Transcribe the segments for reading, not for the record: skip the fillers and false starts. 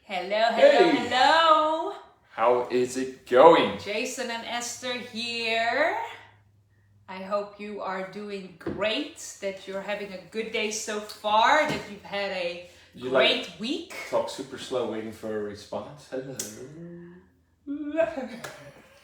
Hello, Hey. hello. How is it going? Jason and Esther here. I hope you are doing great, that you're having a good day so far, that you've had a great week. Talk super slow, waiting for a response. Hello. Anyway,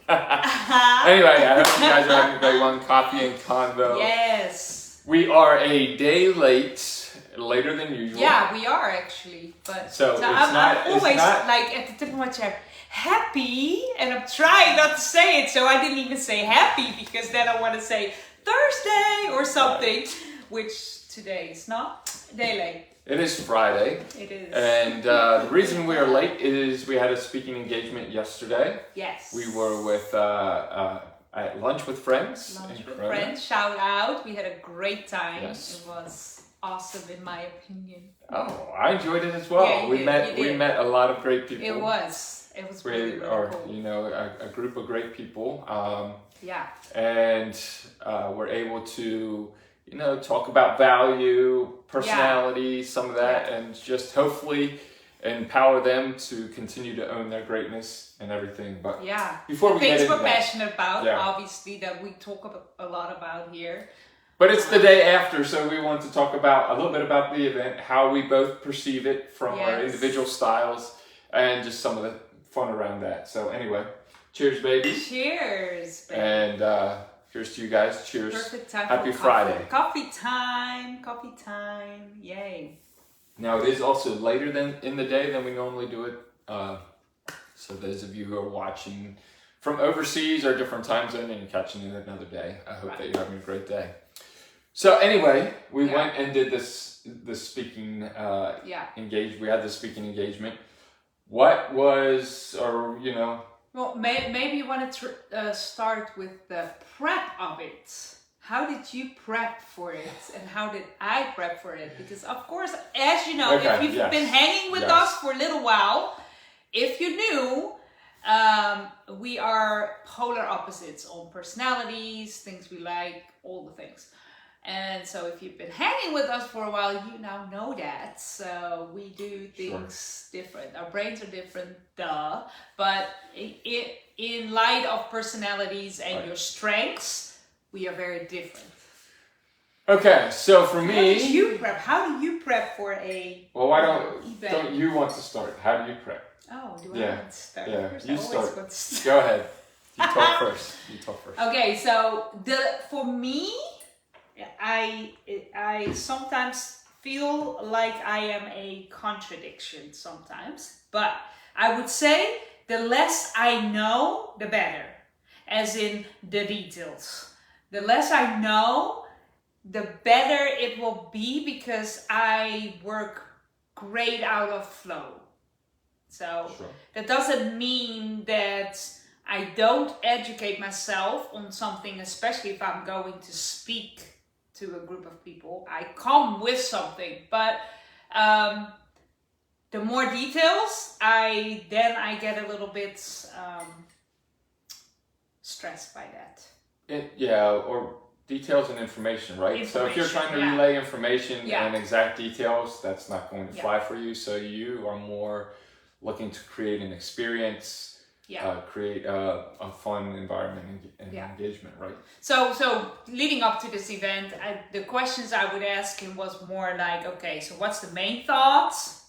I hope you guys are having a great one. Coffee and Convo. Yes. We are a day later than usual. Yeah, we are actually. But So I'm always like at the tip of my chair, happy, and I'm trying not to say it, so I didn't even say happy because then I want to say Thursday or something, which today is not. Day late. It is Friday. It is. And the reason we are late is we had a speaking engagement yesterday. Yes. We were with at lunch with friends. Lunch with friends. Shout out. We had a great time. Yes. It was awesome in my opinion. Oh, I enjoyed it as well. Yeah, we met a lot of great people. It was really, really cool. You know, a group of great people. Yeah. And we're able to, you know, talk about value, personality, some of that, and just hopefully empower them to continue to own their greatness and everything. But before we get into things we're that, passionate about, obviously, that we talk a lot about here. But it's the day after, so we want to talk about a little bit about the event, how we both perceive it from our individual styles, and just some of the fun around that. So anyway, cheers, baby. Cheers, baby. And here's to you guys. Cheers. Perfect time. Happy for Friday. Coffee time. Coffee time. Yay. Now it is also later than in the day than we normally do it. So those of you who are watching from overseas or different time zone and you're catching it another day, I hope that you're having a great day. So anyway, we went and did this speaking engage. We had the speaking engagement. What was, or you know? Well, maybe you want to start with the prep of it. How did you prep for it, and how did I prep for it? Because of course, as you know, if you've been hanging with us for a little while, if you knew, we are polar opposites on personalities, things we like, all the things. And so if you've been hanging with us for a while, you now know that. So we do things different. Our brains are different, duh. But in light of personalities and your strengths, we are very different. Okay, so for me... How do you prep for a Well, why don't you want to start? How do you prep? Oh, do I want to start first? You I start. Want to start. Go ahead. You talk first. Okay, so for me... I sometimes feel like I am a contradiction sometimes, but I would say the less I know, the better, as in the details. The less I know, the better it will be, because I work great out of flow. So that doesn't mean that I don't educate myself on something, especially if I'm going to speak to a group of people. I come with something, but the more details, I get a little bit stressed by that. Or details and information, right? So if you're trying to relay information and exact details, that's not going to fly for you. So you are more looking to create an experience, create a fun environment and engagement, right? So leading up to this event, the questions I would ask him was more like, okay, so what's the main thoughts?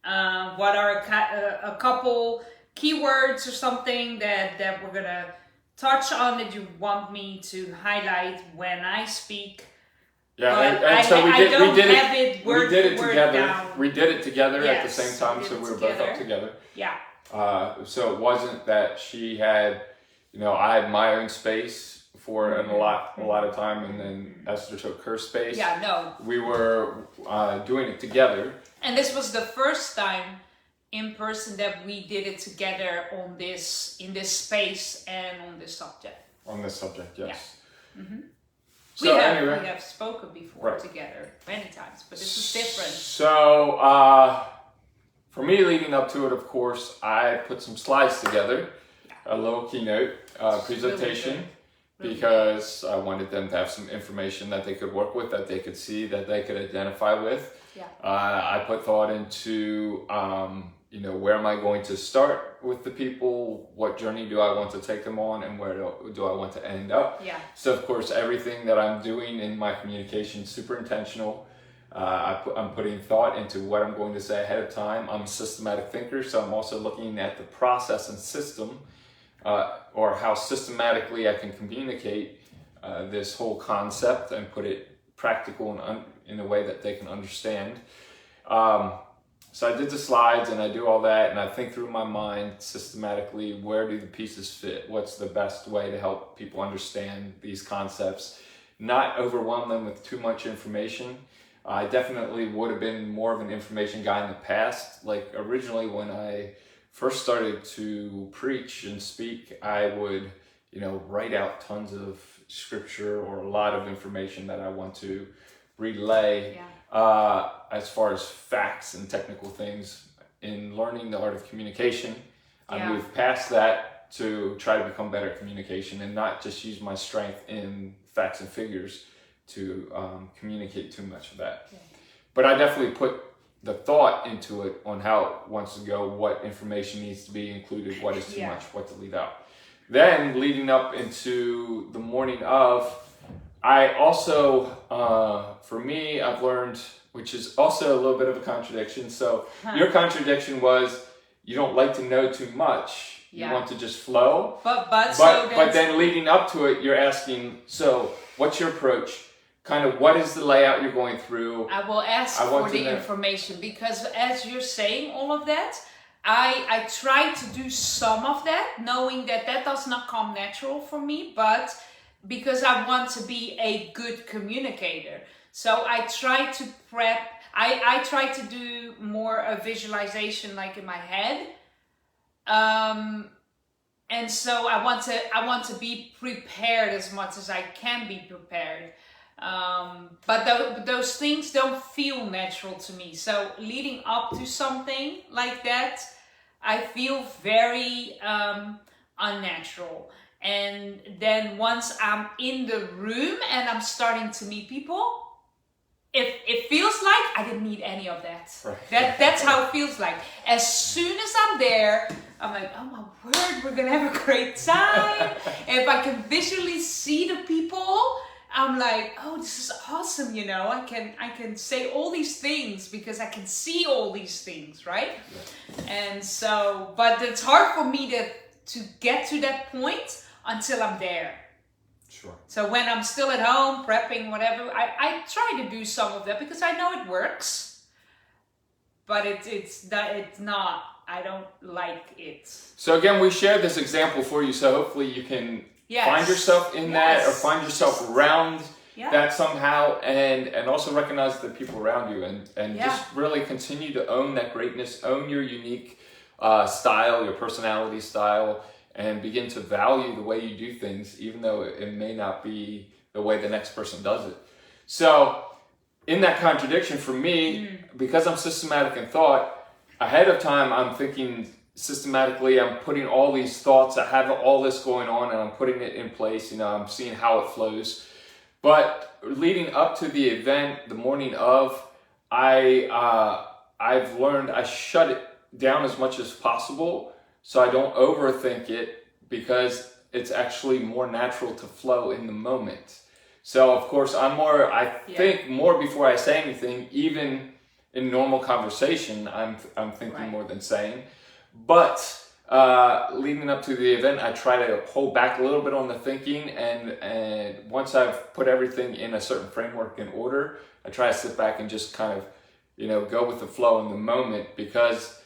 What are a couple keywords or something that we're gonna touch on that you want me to highlight when I speak? And so we did it together. We did it together at the same time, so we were both up together. Yeah. So it wasn't that she had, you know, I had my own space for a lot of time, and then Esther took her space. Yeah, no. We were doing it together. And this was the first time in person that we did it together in this space and on this subject. On this subject, yes. Yeah. Mm-hmm. So we anyway, have spoken before together many times, but this is different. So for me, leading up to it, of course, I put some slides together, a little keynote presentation, because I wanted them to have some information that they could work with, that they could see, that they could identify with. Yeah. I put thought into, where am I going to start with the people? What journey do I want to take them on? And where do I want to end up? Yeah. So, of course, everything that I'm doing in my communication is super intentional. I'm putting thought into what I'm going to say ahead of time. I'm a systematic thinker, so I'm also looking at the process and system, or how systematically I can communicate this whole concept and put it practical and in a way that they can understand. So I did the slides and I do all that, and I think through my mind systematically, where do the pieces fit? What's the best way to help people understand these concepts? Not overwhelm them with too much information. I definitely would have been more of an information guy in the past. Like originally when I first started to preach and speak, I would, write out tons of scripture or a lot of information that I want to relay. Yeah. As far as facts and technical things. In learning the art of communication, I moved past that to try to become better at communication and not just use my strength in facts and figures to communicate too much of that. Yeah. But I definitely put the thought into it on how it wants to go, what information needs to be included, what is too much, what to leave out. Then leading up into the morning of, I also, for me, I've learned, which is also a little bit of a contradiction. So your contradiction was you don't like to know too much. Yeah. You want to just flow. But then leading up to it, you're asking, so what's your approach? Kind of what is the layout you're going through? I will ask for the information because as you're saying all of that, I try to do some of that, knowing that does not come natural for me, but because I want to be a good communicator. So I try to prep, I try to do more a visualization like in my head. And so I want to be prepared as much as I can be prepared. But those things don't feel natural to me. So leading up to something like that, I feel very unnatural. And then once I'm in the room and I'm starting to meet people, it feels like I didn't need any of that. Right. That's how it feels like. As soon as I'm there, I'm like, oh my word, we're gonna have a great time. If I can visually see the people, I'm like, oh, this is awesome, I can say all these things because I can see all these things, right? Yeah. And so, but it's hard for me to get to that point until I'm there. Sure. So when I'm still at home, prepping, whatever, I try to do some of that because I know it works. But it's not, I don't like it. So again, we shared this example for you, so hopefully you can find yourself in that or find yourself around that somehow and also recognize the people around you and just really continue to own that greatness, own your unique style, your personality style, and begin to value the way you do things, even though it may not be the way the next person does it. So in that contradiction for me, because I'm systematic in thought, ahead of time I'm thinking systematically, I'm putting all these thoughts, I have all this going on and I'm putting it in place, I'm seeing how it flows. But leading up to the event, the morning of, I've learned I shut it down as much as possible so I don't overthink it because it's actually more natural to flow in the moment. So of course I think more before I say anything, even in normal conversation, I'm thinking more than saying. But leading up to the event, I try to hold back a little bit on the thinking, and once I've put everything in a certain framework in order, I try to sit back and just kind of, go with the flow in the moment, because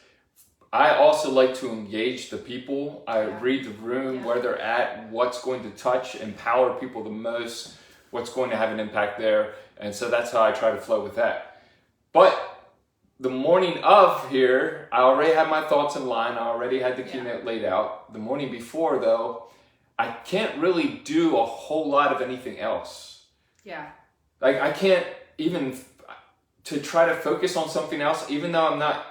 I also like to engage the people. I read the room, where they're at, what's going to touch, empower people the most, what's going to have an impact there, and so that's how I try to flow with that. But the morning of here, I already had my thoughts in line. I already had the keynote laid out. The morning before, though, I can't really do a whole lot of anything else. Yeah. Like, I can't even to try to focus on something else, even though I'm not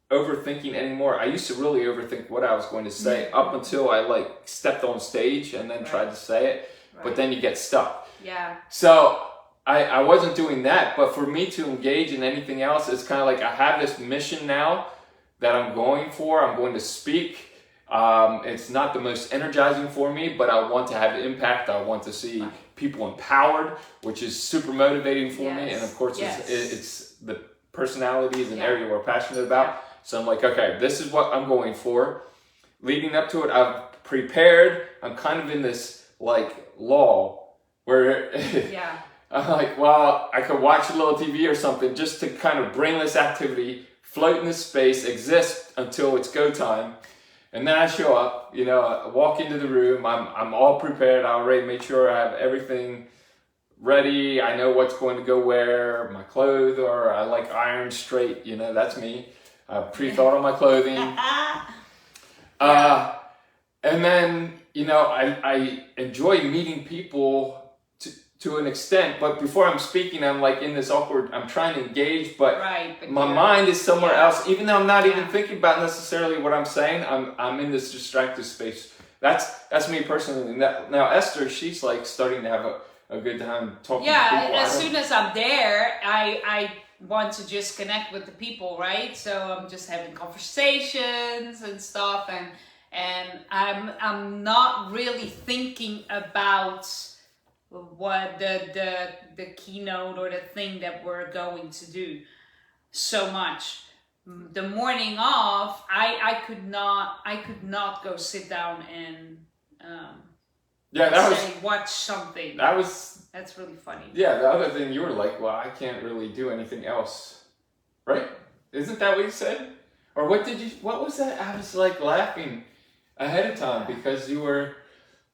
overthinking anymore. I used to really overthink what I was going to say up until I stepped on stage and then tried to say it, but then you get stuck. Yeah. So I wasn't doing that, but for me to engage in anything else, it's kind of like I have this mission now that I'm going for. I'm going to speak. It's not the most energizing for me, but I want to have impact. I want to see people empowered, which is super motivating for me. And of course, it's the personality is an area we're passionate about. So I'm like, okay, this is what I'm going for. Leading up to it, I've prepared. I'm kind of in this like lull where I'm like, well, I could watch a little TV or something just to kind of brainless activity, float in this space, exist until it's go time. And then I show up, you know, I walk into the room, I'm all prepared, I already made sure I have everything ready, I know what's going to go where, my clothes are, I like iron straight, you know, that's me. I pre-thought on my clothing. And then, you know, I enjoy meeting people to an extent, but before I'm speaking, I'm like in this awkward, I'm trying to engage, but my mind is somewhere else. Even though I'm not even thinking about necessarily what I'm saying, I'm in this distracted space. That's me personally. Now Esther, she's like starting to have a good time talking to people. Yeah, as soon as I'm there, I want to just connect with the people, right? So I'm just having conversations and stuff, and I'm not really thinking about what the keynote or the thing that we're going to do so much. The morning off, I could not go sit down and watch something. That's really funny. Yeah, the other thing you were like, well, I can't really do anything else, right? Isn't that what you said? Or what was that? I was like laughing ahead of time because you were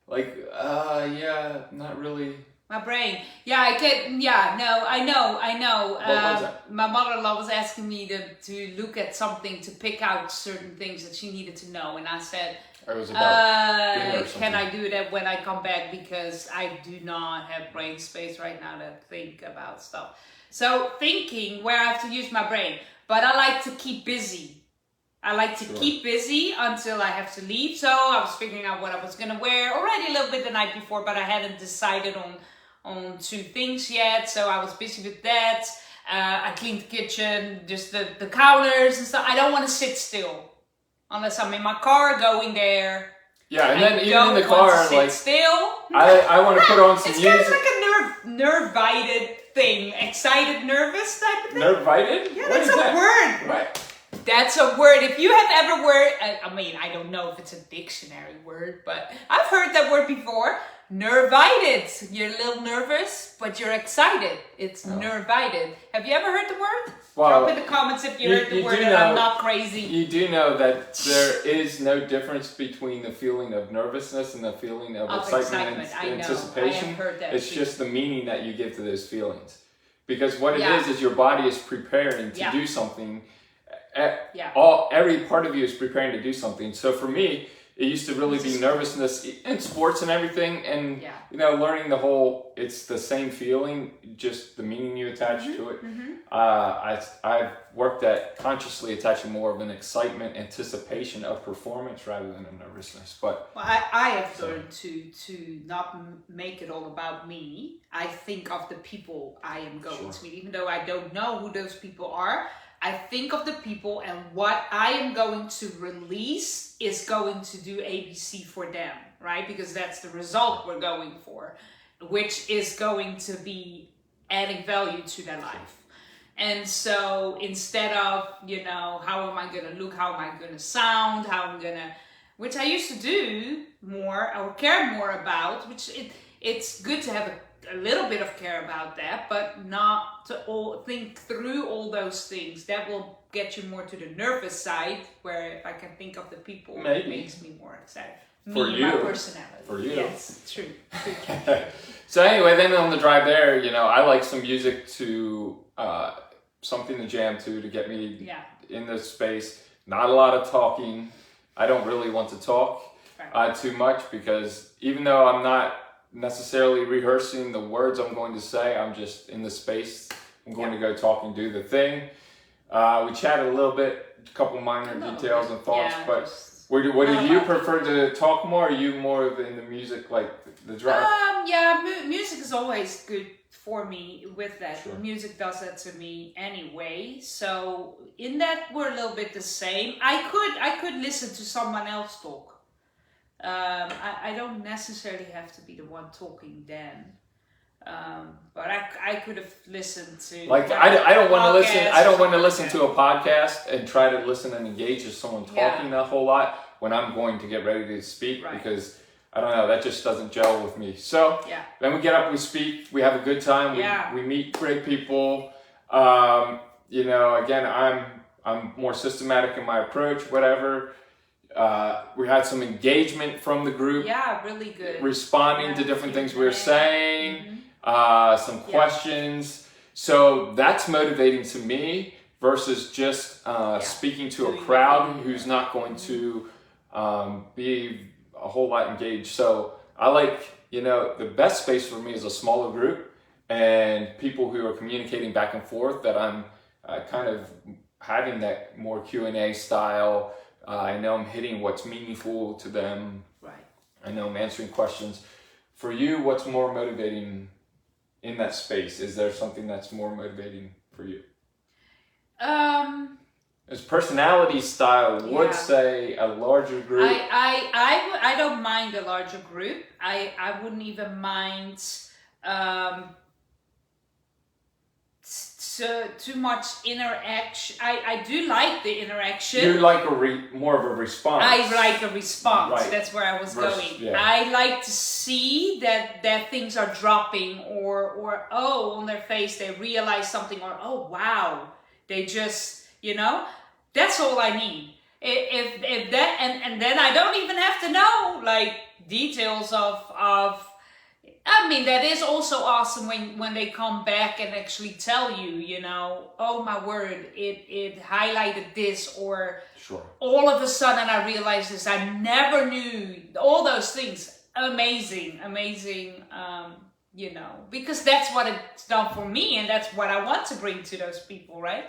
like, not really. My brain. Yeah, I know. What was that? My mother-in-law was asking me to look at something to pick out certain things that she needed to know. And I said, it was about can I do that when I come back? Because I do not have brain space right now to think about stuff. So thinking where I have to use my brain. But I like to keep busy. I like to keep busy until I have to leave. So I was figuring out what I was going to wear already a little bit the night before, but I hadn't decided on 2 things yet. So I was busy with that. I cleaned the kitchen, just the counters and stuff. I don't want to sit still unless I'm in my car going there. Yeah, and then even in the car, like still. I want to put on some music. It's kind of like a nerve-vited thing. Excited, nervous type of thing. Nerve-vited? Yeah, that's a word. Right. That's a word. If you have ever I don't know if it's a dictionary word, but I've heard that word before. Nerve-vited. You're a little nervous, but you're excited. It's nerve-vited. Have you ever heard the word? Well, drop in the comments if you heard the word and I'm not crazy. You do know that there is no difference between the feeling of nervousness and the feeling of excitement and anticipation. I have heard that it's just the meaning that you give to those feelings. Because what it is your body is preparing to do something. Every part of you is preparing to do something. So for me, it used to really be nervousness in sports and everything, and you know, learning the whole, it's the same feeling, just the meaning you attach to it. I've worked at consciously attaching more of an excitement, anticipation of performance rather than a nervousness. But I have learned to not make it all about me. I think of the people I am going to meet, even though I don't know who those people are. I think of the people, and what I am going to release is going to do ABC for them, right? Because that's the result we're going for, which is going to be adding value to their life. And so instead of, you know, how am I going to look, how am I going to sound, which I used to do more or care more about, which it's good to have a little bit of care about that, but not to think through all those things. That will get you more to the nervous side, where if I can think of the people, it makes me more excited. My personality. For you. Yes, true. So anyway, then on the drive there, you know, I like some music to, something to jam to get me in this space. Not a lot of talking. I don't really want to talk too much, because even though I'm not necessarily rehearsing the words I'm going to say, I'm just in the space. I'm going to go talk and do the thing. We chatted a little bit, a couple minor details and thoughts, but what do you prefer to talk more? Are you more in the music, like the drive? Music is always good for me with that. Sure. Music does that to me anyway. So in that, we're a little bit the same. I could listen to someone else talk. I don't necessarily have to be the one talking then. But I could have listened to like I don't want to listen. I don't want to listen like to a podcast and try to listen and engage with someone talking a whole lot when I'm going to get ready to speak, because I don't know, that just doesn't gel with me. So then we get up, we speak, we have a good time, we meet great people. You know, again, I'm more systematic in my approach, whatever. We had some engagement from the group. Yeah, really good. Responding to different things we were saying, some questions. So that's motivating to me versus just speaking to a crowd who's not going to be a whole lot engaged. So I like, you know, the best space for me is a smaller group and people who are communicating back and forth, that I'm kind of having that more Q&A style. I know I'm hitting what's meaningful to them. Right. I know I'm answering questions. For you, what's more motivating in that space? Is there something that's more motivating for you? As personality style would say a larger group. I don't mind a larger group. I wouldn't even mind too much interaction. I do like the interaction. You like more of a response. I like a response. Right. That's where I was going. Yeah. I like to see that things are dropping, or on their face they realize something, or oh wow, they just, you know, that's all I need. If that, and then I don't even have to know like details of. I mean, that is also awesome when they come back and actually tell you, you know, oh my word, it highlighted this, or all of a sudden I realized this, I never knew, all those things. Amazing, you know, because that's what it's done for me, and that's what I want to bring to those people, right?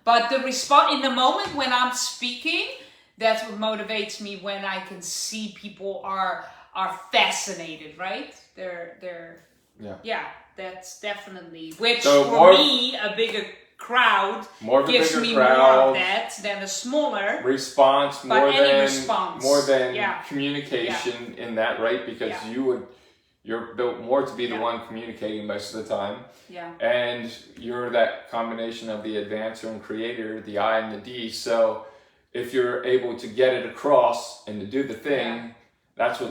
But the response in the moment when I'm speaking, that's what motivates me, when I can see people are fascinated, right? They're that's definitely, which so for me, a bigger crowd gives me more of that than a smaller response, more than communication in that, right? Because you're built more to be the one communicating most of the time. Yeah. And you're that combination of the advancer and creator, the I and the D. So if you're able to get it across and to do the thing, that's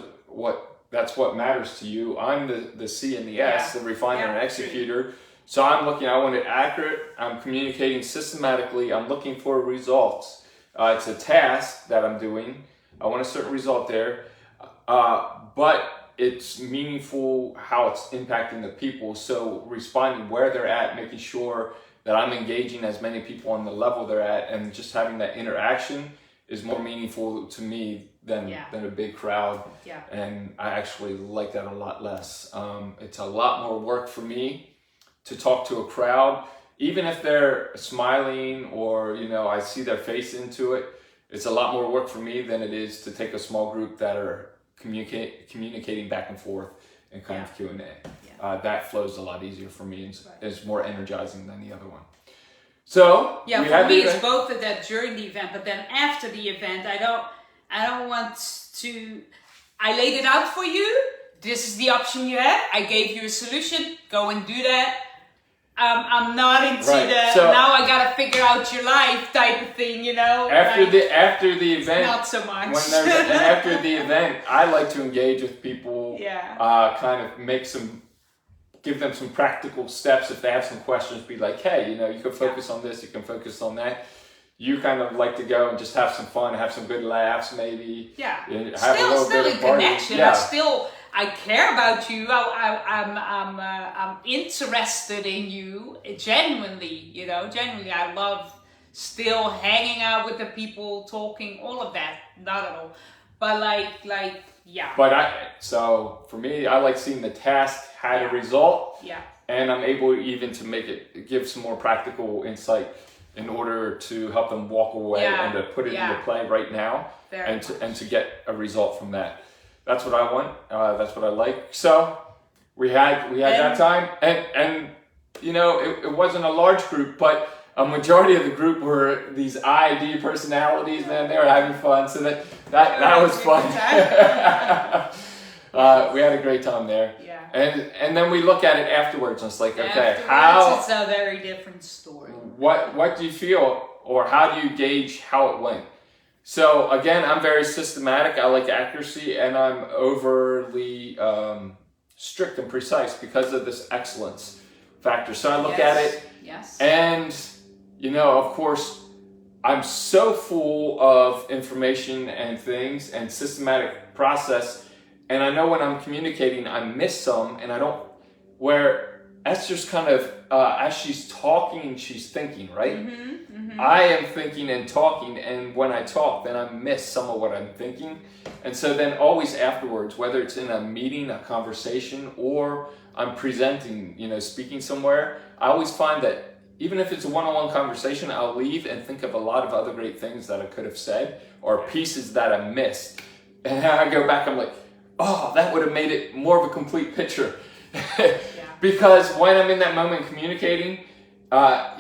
what matters to you. I'm the C and the S, the refiner and executor. So I'm I want it accurate. I'm communicating systematically. I'm looking for results. It's a task that I'm doing. I want a certain result there. But it's meaningful how it's impacting the people. So responding where they're at, making sure that I'm engaging as many people on the level they're at, and just having that interaction is more meaningful to me than a big crowd. Yeah. And I actually like that a lot less. It's a lot more work for me to talk to a crowd, even if they're smiling or, you know, I see their face into it. It's a lot more work for me than it is to take a small group that are communicating back and forth and kind of Q&A. Yeah. That flows a lot easier for me and is more energizing than the other one. So for me it's both of that during the event, but then after the event, I don't want to. I laid it out for you. This is the option you have. I gave you a solution. Go and do that. I'm not into now I gotta figure out your life type of thing, you know. After the event, not so much. After the event, I like to engage with people. Yeah. Kind of give them some practical steps if they have some questions. Be like, hey, you know, you can focus on this, you can focus on that. You kind of like to go and just have some fun, have some good laughs, maybe. Yeah. Have a little bit of connection. I care about you. I'm interested in you. Genuinely, you know, I love still hanging out with the people, talking, all of that. Not at all. But so for me, I like seeing the task had a result. Yeah. And I'm able even to give some more practical insight in order to help them walk away and to put it into play right now and to get a result from that. That's what I want. That's what I like. So we had that time, and you know, it wasn't a large group, but a majority of the group were these ID personalities, man. They were having fun, so that was fun. We had a great time there. Yeah. And then we look at it afterwards, and it's like, okay, how? It's a very different story. What do you feel, or how do you gauge how it went? So again, I'm very systematic. I like accuracy, and I'm overly strict and precise because of this excellence factor. So I look at it, and you know, of course, I'm so full of information and things and systematic process, and I know when I'm communicating, I miss some, and I don't. Where Esther's kind of as she's talking, she's thinking, right? I am thinking and talking, and when I talk, then I miss some of what I'm thinking. And so then always afterwards, whether it's in a meeting, a conversation, or I'm presenting, you know, speaking somewhere, I always find that even if it's a one-on-one conversation, I'll leave and think of a lot of other great things that I could have said or pieces that I missed. And I go back, I'm like, oh, that would have made it more of a complete picture. Because when I'm in that moment communicating,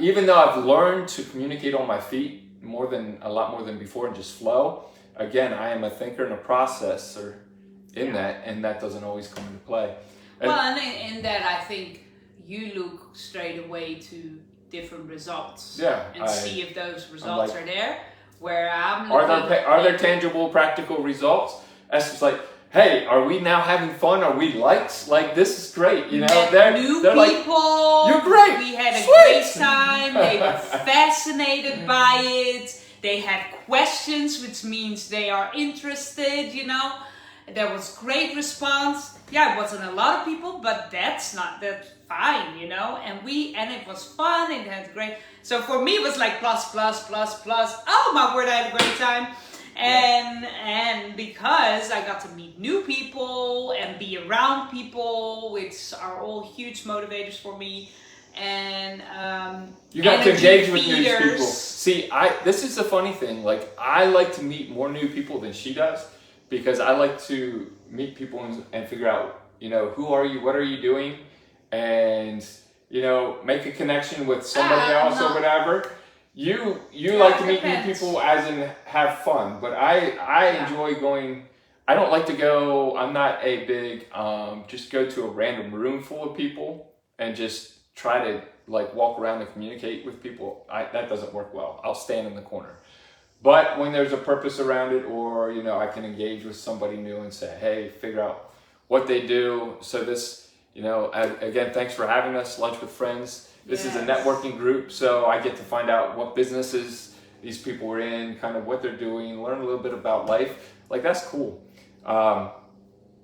even though I've learned to communicate on my feet a lot more than before and just flow, again, I am a thinker and a processor in that, and that doesn't always come into play. And in that, I think you look straight away to different results and see if those results are there. Where I'm looking, are there tangible, practical results? Esther's like, hey, are we now having fun? Are we likes? Like, this is great, you know? They're new people. Like, you're great. We had a great time. They were fascinated by it. They had questions, which means they are interested, you know? There was great response. Yeah, it wasn't a lot of people, but that's fine, you know? And it was fun, and it had great. So for me, it was like plus. Oh my word, I had a great time. And because I got to meet new people and be around people, which are all huge motivators for me, and you got to engage with new people. See, this is the funny thing. Like, I like to meet more new people than she does, because I like to meet people and figure out, you know, who are you, what are you doing, and you know, make a connection with somebody else or whatever. You like to meet new people as in have fun, but I enjoy going. I don't like to go. I'm not a big just go to a random room full of people and just try to like walk around and communicate with people. That doesn't work well. I'll stand in the corner. But when there's a purpose around it, or you know, I can engage with somebody new and say, hey, figure out what they do. So this, you know, again, thanks for having us. Lunch with Friends. This is a networking group, so I get to find out what businesses these people are in, kind of what they're doing, learn a little bit about life. Like, that's cool.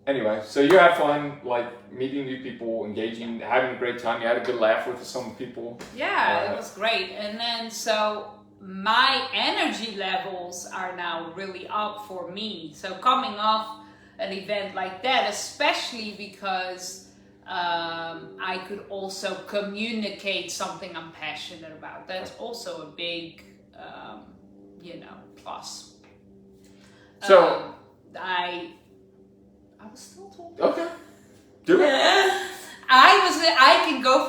Anyway, so you had fun, like meeting new people, engaging, having a great time. You had a good laugh with some people. Yeah, it was great. And then so my energy levels are now really up for me. So coming off an event like that, especially because I could also communicate something I'm passionate about. That's also a big, you know, plus. So I was still talking. Okay, do it. I can go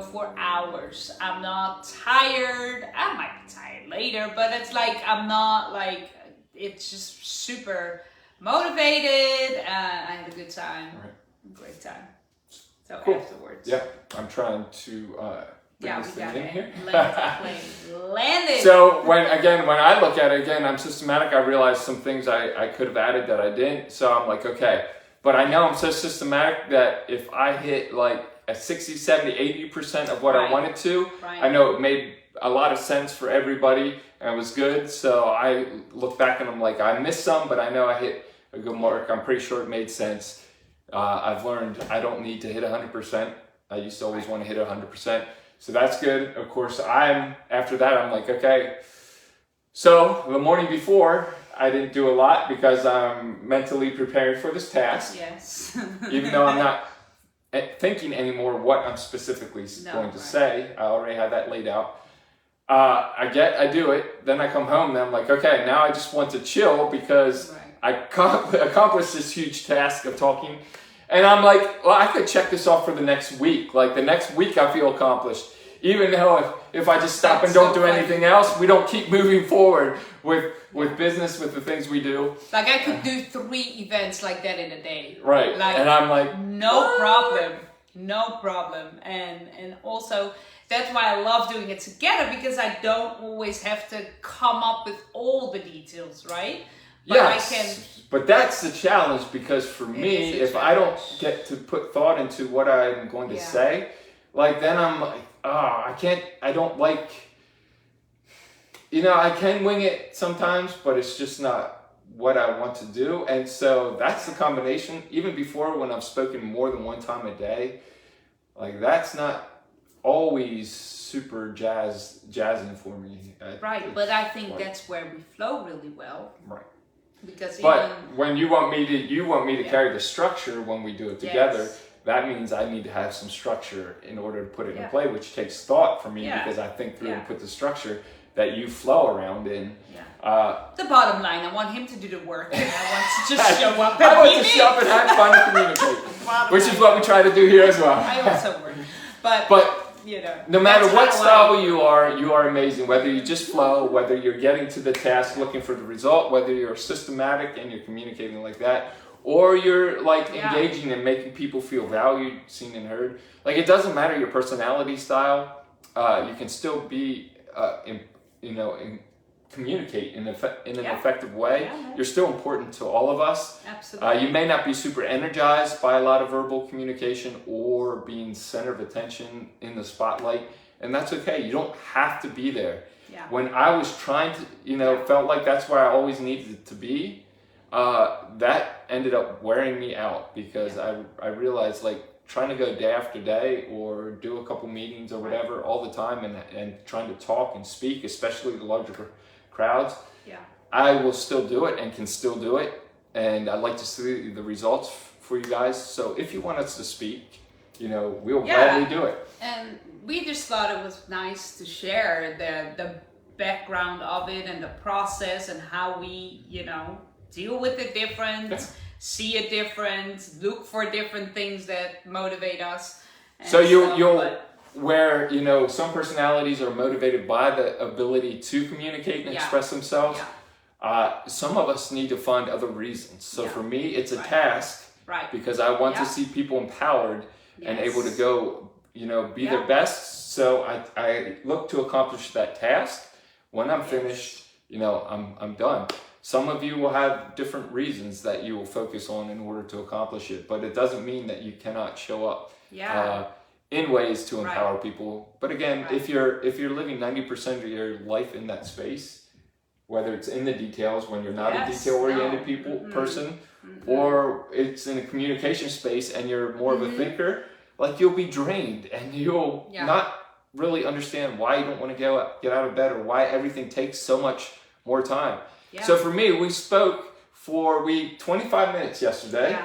for hours. I'm not tired. I might be tired later, but it's like I'm not like. It's just super motivated. I had a good time. Right. Great time. So cool. Afterwards. Yeah, I'm trying to bring this thing in here. Landed. So when I look at it again, I'm systematic. I realize some things I could have added that I didn't. So I'm like, okay. But I know I'm so systematic that if I hit like a 60, 70, 80% of what I wanted to, I know it made a lot of sense for everybody and it was good. So I look back and I'm like, I missed some, but I know I hit a good mark. I'm pretty sure it made sense. I've learned I don't need to hit 100%. I used to always want to hit 100%. So that's good. Of course, after that, I'm like, okay. So the morning before, I didn't do a lot because I'm mentally preparing for this task. Yes. Even though I'm not thinking anymore what I'm specifically going to say. I already have that laid out. I do it. Then I come home and I'm like, okay, now I just want to chill because I accomplished this huge task of talking. And I'm like, well, I could check this off for the next week. Like the next week I feel accomplished. Even though if I just stop and don't do anything else, we don't keep moving forward with business, with the things we do. Like I could do 3 events like that in a day. Right. Like, and I'm like, no problem. No problem. And also that's why I love doing it together, because I don't always have to come up with all the details, right? But yes, but that's the challenge, because for me, if I don't get to put thought into what I'm going to say, like then I'm like, I don't like, I can wing it sometimes, but it's just not what I want to do. And so that's the combination. Even before, when I've spoken more than one time a day, like that's not always super jazzing for me. Right, but I think that's where we flow really well. Right. Because when you want me to carry the structure when we do it together, that means I need to have some structure in order to put it in play, which takes thought for me, because I think through and put the structure that you flow around in. The bottom line, I want him to do the work, and I want to just show up. I want to show up and have fun and communicate, which is what we try to do here as well. I also work, but no matter what style you are amazing. Whether you just flow, whether you're getting to the task, looking for the result, whether you're systematic and you're communicating like that, or you're like engaging and making people feel valued, seen, and heard. Like it doesn't matter your personality style. You can still be, communicate in an effective way. You're still important to all of us. Absolutely. You may not be super energized by a lot of verbal communication or being center of attention in the spotlight, and that's okay. You don't have to be there. When I was trying to, felt like that's where I always needed to be, that ended up wearing me out, because I realized, like, trying to go day after day or do a couple meetings or whatever all the time and trying to talk and speak, especially the larger crowds, I will still do it and can still do it, and I'd like to see the results for you guys. So if you want us to speak, we'll gladly do it. And we just thought it was nice to share the background of it and the process and how we deal with it different, see it different, look for different things that motivate us. So where some personalities are motivated by the ability to communicate and express themselves. Some of us need to find other reasons. So for me, it's a task, because I want to see people empowered and able to go, be their best. So I look to accomplish that task. When I'm finished, I'm done. Some of you will have different reasons that you will focus on in order to accomplish it, but it doesn't mean that you cannot show up in ways to empower people. But again, if you're living 90% of your life in that space, whether it's in the details when you're not a detail-oriented person, or it's in a communication space and you're more of a thinker, like you'll be drained and you'll not really understand why you don't want to get out of bed, or why everything takes so much more time. So for me, we spoke for 25 minutes yesterday,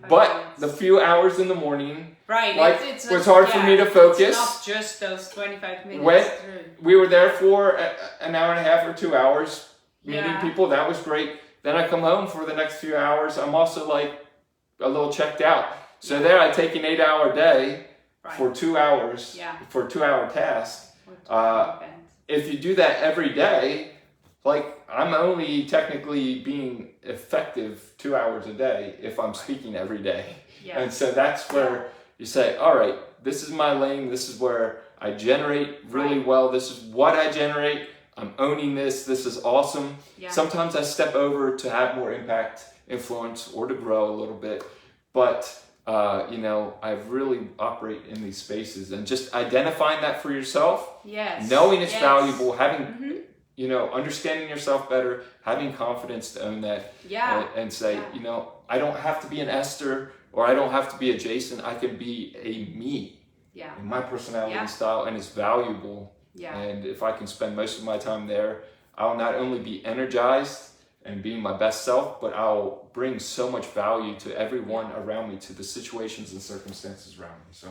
but the few hours in the morning, it was hard for me to focus. It's not just those 25 minutes. We were there for an hour and a half or 2 hours meeting people. That was great. Then I come home for the next few hours. I'm also like a little checked out. So there I take an 8-hour day for 2 hours for a 2-hour task. If you do that every day, like I'm only technically being effective 2 hours a day if I'm speaking every day. And so that's where you say, all right, this is my lane. This is where I generate really well. This is what I generate. I'm owning this. This is awesome. Sometimes I step over to have more impact, influence, or to grow a little bit. But, I really operate in these spaces, and just identifying that for yourself, knowing it's valuable, having, understanding yourself better, having confidence to own that, and say, I don't have to be an Esther, or I don't have to be a Jason. I can be a me in my personality style, and it's valuable. And if I can spend most of my time there, I'll not only be energized and being my best self, but I'll bring so much value to everyone around me, to the situations and circumstances around me. So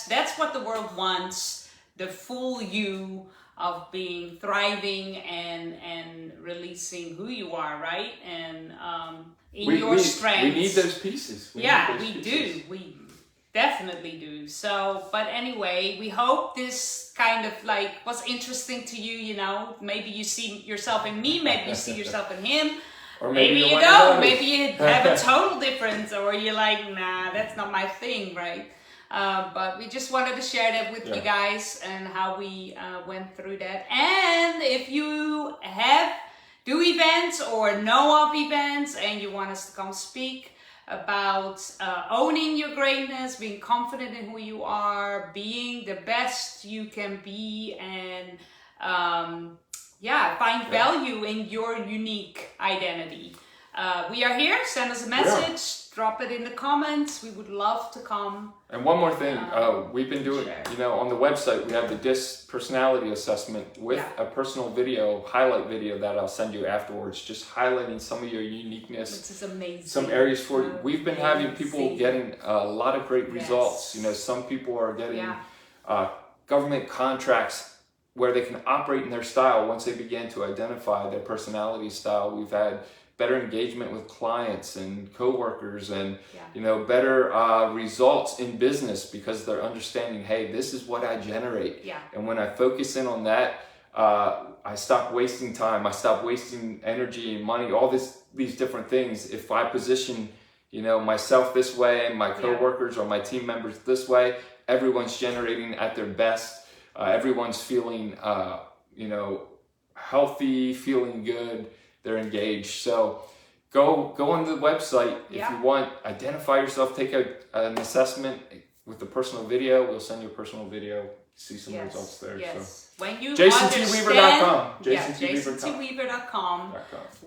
that's what the world wants, the full you of being thriving and releasing who you are, right? And your strengths. We need those pieces. We do. We definitely do. So, but anyway, we hope this kind of like was interesting to you, you know. Maybe you see yourself in me, maybe you see yourself in him. Or maybe you don't. Maybe you have a total difference, or you're like, nah, that's not my thing, right? But we just wanted to share that with you guys and how we went through that. And if you do events or know of events and you want us to come speak about owning your greatness, being confident in who you are, being the best you can be, and find value in your unique identity. We are here. Send us a message. Drop it in the comments. We would love to come. And one more thing, we've been doing, on the website, we have the DISC personality assessment with a personal video, highlight video that I'll send you afterwards, just highlighting some of your uniqueness. Which is amazing. Some areas for you. We've been having people getting a lot of great results. You know, some people are getting government contracts where they can operate in their style once they begin to identify their personality style. We've had better engagement with clients and coworkers, and better results in business because they're understanding, hey, this is what I generate. And when I focus in on that, I stop wasting time, I stop wasting energy and money, all these different things. If I position myself this way, my coworkers or my team members this way, everyone's generating at their best. Everyone's feeling healthy, feeling good. They're engaged. So go on the website if you want. Identify yourself. Take an assessment with the personal video. We'll send you a personal video. See some results there. Yes. So. When you JasonTWeaver.com. JasonTWeaver.com.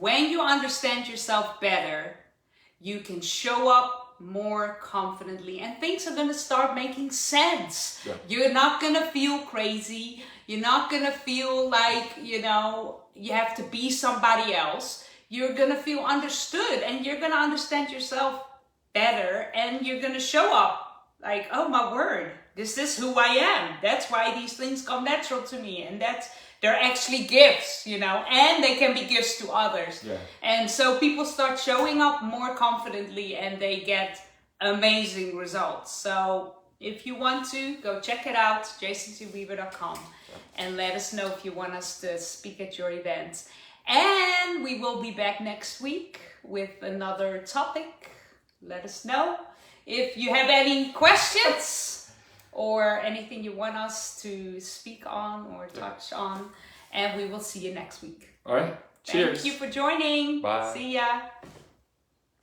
When you understand yourself better, you can show up more confidently, and things are going to start making sense. You're not going to feel crazy. You're not going to feel like, you have to be somebody else. You're going to feel understood, and you're going to understand yourself better, and you're going to show up like, oh my word, this is who I am. That's why these things come natural to me, and they're actually gifts, and they can be gifts to others. And so people start showing up more confidently, and they get amazing results. So if you want to, go check it out, JasonTWeaver.com, and let us know if you want us to speak at your events. And we will be back next week with another topic. Let us know if you have any questions or anything you want us to speak on or touch on. And we will see you next week. All right. Cheers. Thank you for joining. Bye. See ya.